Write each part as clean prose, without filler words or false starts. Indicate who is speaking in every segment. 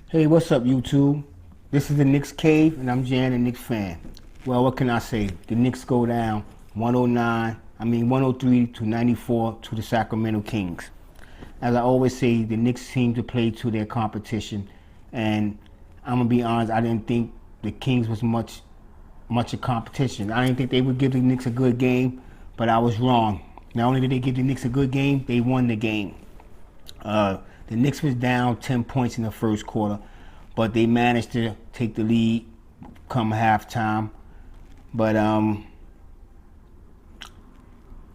Speaker 1: Hey, what's up, YouTube? This is the Knicks Cave, and I'm Jan, a Knicks fan. Well, what can I say? The Knicks go down 103 to 94 to the Sacramento Kings. As I always say, the Knicks seem to play to their competition, and I'm gonna be honest, I didn't think the Kings was much of competition. I didn't think they would give the Knicks a good game, but I was wrong. Not only did they give the Knicks a good game, they won the game. The Knicks was down 10 points in the first quarter, but they managed to take the lead come halftime. But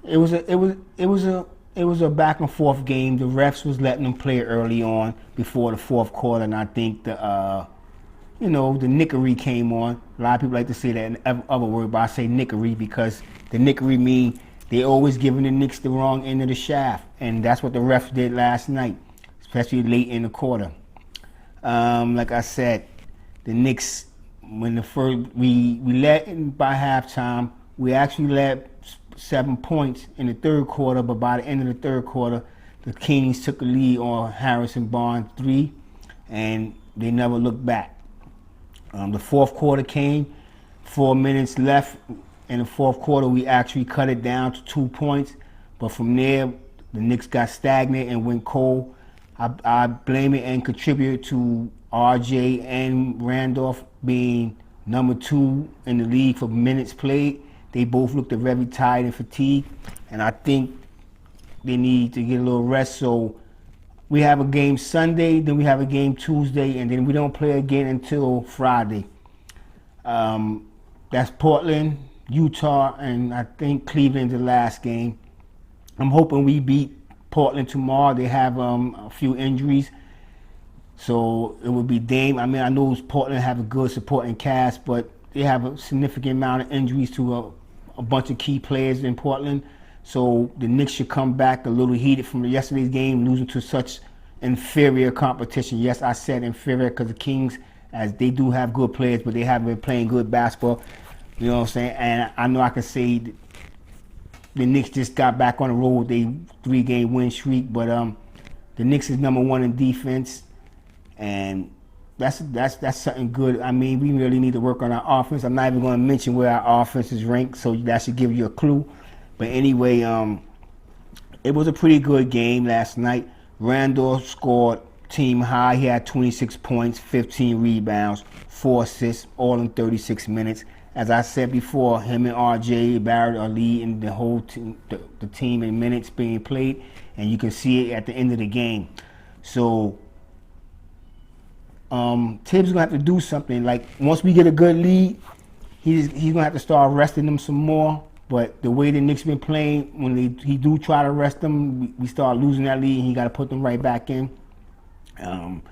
Speaker 1: it was a back and forth game. The refs was letting them play early on before the fourth quarter, and I think the nickery came on. A lot of people like to say that in other word, but I say nickery because the nickery mean they always giving the Knicks the wrong end of the shaft, and that's what the refs did last night, especially late in the quarter. Like I said, the Knicks, when the first we led by halftime, we actually led 7 points in the third quarter, but by the end of the third quarter, the Kings took the lead on Harrison Barnes 3, and they never looked back. The fourth quarter came, 4 minutes left in the fourth quarter. We actually cut it down to 2 points, but from there, the Knicks got stagnant and went cold. I blame it and contribute to RJ and Randolph being number 2 in the league for minutes played. They both looked very tired and fatigued, and I think they need to get a little rest. So we have a game Sunday, then we have a game Tuesday, and then we don't play again until Friday. That's Portland, Utah, and I think Cleveland's the last game. I'm hoping we beat Portland tomorrow. They have a few injuries, so it would be Dame. I mean, I know Portland have a good supporting cast, but they have a significant amount of injuries to a bunch of key players in Portland. So the Knicks should come back a little heated from yesterday's game, losing to such inferior competition. Yes, I said inferior because the Kings, as they do have good players, but they haven't been playing good basketball. You know what I'm saying? And I know I can say the Knicks just got back on the road with a 3-game win streak, but the Knicks is number 1 in defense, and that's something good. I mean, we really need to work on our offense. I'm not even going to mention where our offense is ranked, so that should give you a clue. But anyway, it was a pretty good game last night. Randolph scored team high. He had 26 points, 15 rebounds, 4 assists, all in 36 minutes. As I said before, him and RJ Barrett are leading the whole team, the team in minutes being played, and you can see it at the end of the game. So Tibbs gonna have to do something. Like once we get a good lead, he's gonna have to start resting them some more. But the way the Knicks been playing, when he do try to rest them, we start losing that lead, and he got to put them right back in. I don't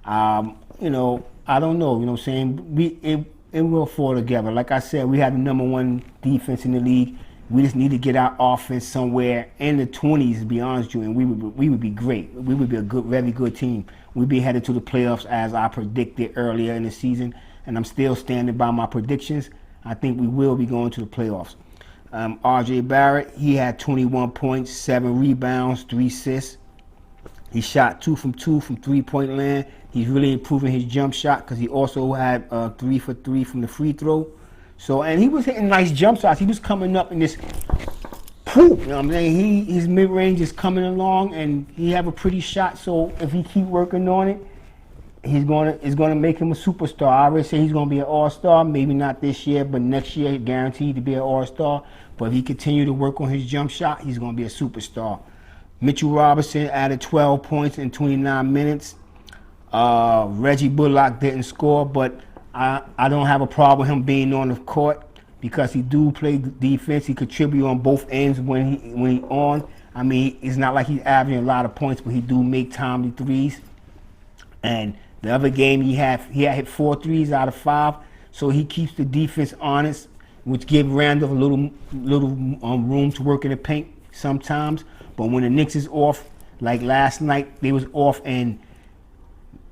Speaker 1: know. You know what I'm saying? It will fall together. Like I said, we have the number 1 defense in the league. We just need to get our offense somewhere in the 20s, to be honest with you, and we would be great. We would be a very good team. We'd be headed to the playoffs as I predicted earlier in the season, and I'm still standing by my predictions. I think we will be going to the playoffs. RJ Barrett, he had 21 points, 7 rebounds, 3 assists. He shot 2 from 3-point land. He's really improving his jump shot because he also had 3 for 3 from the free throw. So, and he was hitting nice jump shots. He was coming up in this poop. You know what I'm saying? His mid range is coming along, and he have a pretty shot. So if he keep working on it, it's gonna make him a superstar. I already say he's gonna be an all-star. Maybe not this year, but next year, guaranteed to be an all-star. But if he continue to work on his jump shot, he's gonna be a superstar. Mitchell Robinson added 12 points in 29 minutes. Reggie Bullock didn't score, but I don't have a problem with him being on the court because he do play defense. He contribute on both ends when he on. I mean, it's not like he's averaging a lot of points, but he do make timely threes. And the other game he had hit 4 threes out of 5, so he keeps the defense honest, which gives Randolph a little room to work in the paint sometimes. But when the Knicks is off, like last night, they was off and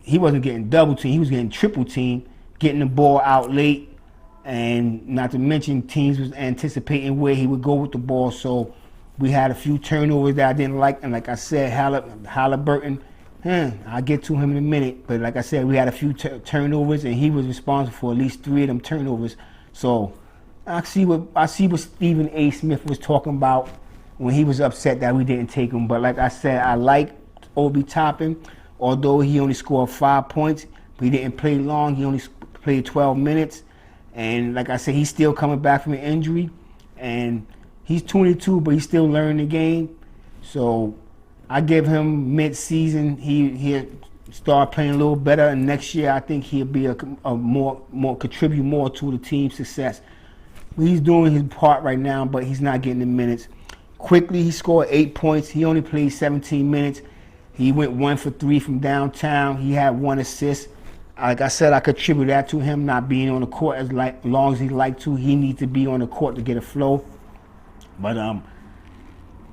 Speaker 1: he wasn't getting double team, he was getting triple team, getting the ball out late, and not to mention teams was anticipating where he would go with the ball. So we had a few turnovers that I didn't like, and like I said, Halliburton, I'll get to him in a minute. But like I said, we had a few turnovers, and he was responsible for at least 3 of them turnovers. So I see what Stephen A. Smith was talking about when he was upset that we didn't take him. But like I said, I like Obi Toppin, although he only scored 5 points, but he didn't play long. He only played 12 minutes. And like I said, he's still coming back from an injury. And he's 22, but he's still learning the game. So I give him mid-season. He'll start playing a little better. And next year, I think he'll be contribute more to the team's success. He's doing his part right now, but he's not getting the minutes. Quickly, he scored 8 points. He only played 17 minutes. He went 1 for 3 from downtown. He had 1 assist. Like I said, I contribute that to him not being on the court as long as he liked to. He needs to be on the court to get a flow. But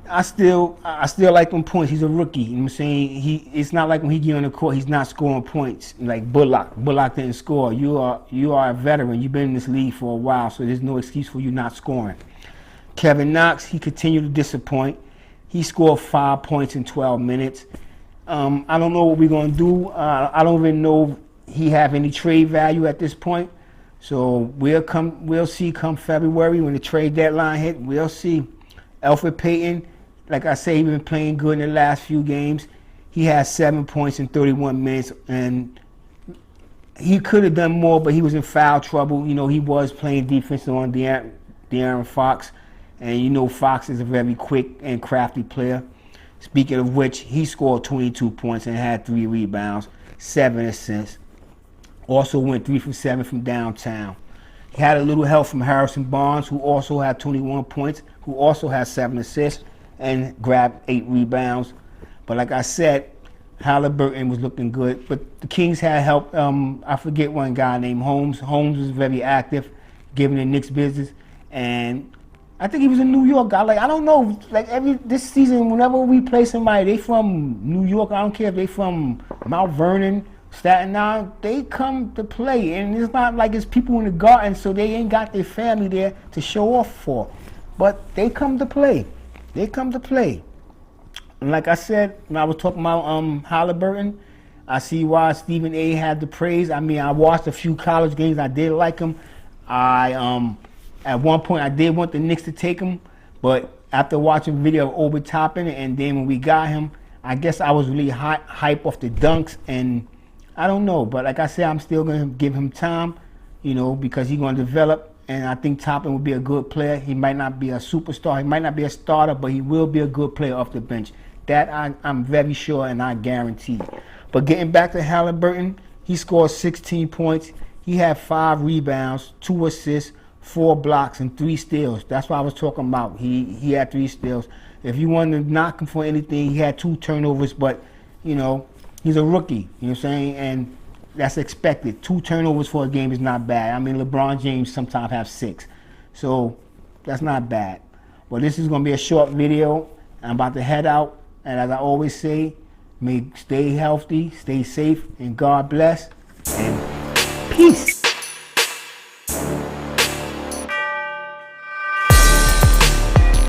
Speaker 1: I still like him points. He's a rookie. You know what I'm saying? It's not like when he get on the court, he's not scoring points. Like Bullock didn't score. You are a veteran. You've been in this league for a while, so there's no excuse for you not scoring. Kevin Knox, he continued to disappoint. He scored 5 points in 12 minutes. I don't know what we're gonna do. I don't even know if he have any trade value at this point. So we'll see come February when the trade deadline hit. We'll see. Elfrid Payton, like I say, he's been playing good in the last few games. He has 7 points in 31 minutes, and he could have done more, but he was in foul trouble. You know, he was playing defense on De'Aaron Fox, and you know Fox is a very quick and crafty player. Speaking of which, he scored 22 points and had 3 rebounds, 7 assists. Also went 3 for 7 from downtown. He had a little help from Harrison Barnes, who also had 21 points, who also had 7 assists and grabbed 8 rebounds. But like I said, Halliburton was looking good. But the Kings had help. I forget one guy named Holmes. Holmes was very active, giving the Knicks business. And I think he was a New York guy. Like, I don't know. Like, this season, whenever we play somebody, they from New York. I don't care if they from Mount Vernon, Staten Island, they come to play. And it's not like it's people in the garden, so they ain't got their family there to show off for. But they come to play. They come to play. And like I said, when I was talking about Halliburton, I see why Stephen A. had the praise. I mean, I watched a few college games. I did like him. At one point, I did want the Knicks to take him. But after watching video of Obi Toppin, and then when we got him, I guess I was really hype off the dunks. And I don't know. But like I said, I'm still going to give him time, you know, because he's going to develop. And I think Toppin will be a good player. He might not be a superstar. He might not be a starter, but he will be a good player off the bench. That I'm very sure and I guarantee. But getting back to Halliburton, he scored 16 points. He had 5 rebounds, 2 assists, 4 blocks, and 3 steals. That's what I was talking about. He had 3 steals. If you wanted to knock him for anything, he had 2 turnovers, but, you know, he's a rookie. You know what I'm saying? And that's expected. 2 turnovers for a game is not bad. I mean, LeBron James sometimes have 6. So that's not bad. Well, this is going to be a short video. I'm about to head out. And as I always say, stay healthy, stay safe, and God bless. And peace.